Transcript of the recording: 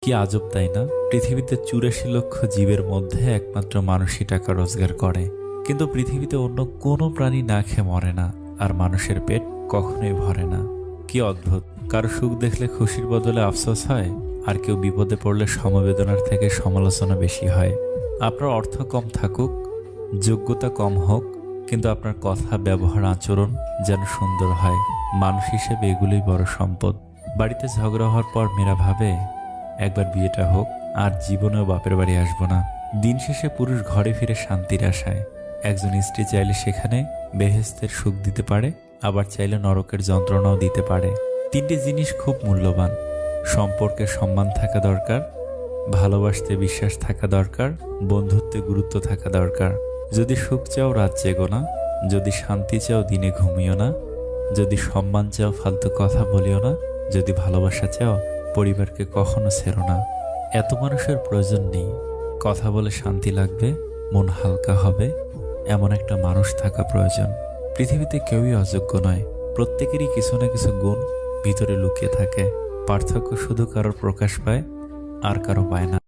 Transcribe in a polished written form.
কি আজব তাই না? পৃথিবীতে ৮৪ লক্ষ জীবের মধ্যে একমাত্র মানুষই টাকা রোজগার করে, কিন্তু পৃথিবীতে অন্য কোনো প্রাণী না খেয়ে মরে না, আর মানুষের পেট কখনোই ভরে না। কি অদ্ভুত! কারো সুখ দেখলে খুশির বদলে আফসোস হয়, আর কেউ বিপদে পড়লে সমবেদনার থেকে সমালোচনা বেশি হয়। আপনার অর্থ কম থাকুক, যোগ্যতা কম হোক, কিন্তু আপনার কথা, ব্যবহার, আচরণ যেন সুন্দর হয়। মানুষ হিসেবে এগুলোই বড় সম্পদ। বাড়িতে ঝগড়া হওয়ার পর মেয়েরা ভাবে, একবার বিয়েটা হোক, আর জীবনেও বাপের বাড়ি আসবো না। দিন শেষে পুরুষ ঘরে ফিরে শান্তির আশায়। একজন স্ত্রী চাইলে সেখানে বেহেশতের সুখ দিতে পারে, আবার চাইলে নরকের যন্ত্রণাও দিতে পারে। তিনটি জিনিস খুব মূল্যবান: সম্পর্কে সম্মান থাকা দরকার, ভালোবাসতে বিশ্বাস থাকা দরকার, বন্ধুত্বে গুরুত্ব থাকা দরকার। যদি সুখ চাও রাত জেগো না, যদি শান্তি চাও দিনে ঘুমিও না, যদি সম্মান চাও ফালতু কথা বলিও না, যদি ভালোবাসা চাও পরিবারকে কখনো ছেড়ো না। এত মানুষের প্রয়োজন নেই। কথা বলে শান্তি লাগবে, মন হালকা হবে, এমন একটা মানুষ থাকা প্রয়োজন। পৃথিবীতে কেউই অযোগ্য নয়, প্রত্যেকেরই কিছু না কিছু গুণ ভিতরে লুকিয়ে থাকে। পার্থক্য শুধু কারোর প্রকাশ পায় আর কারো পায় না।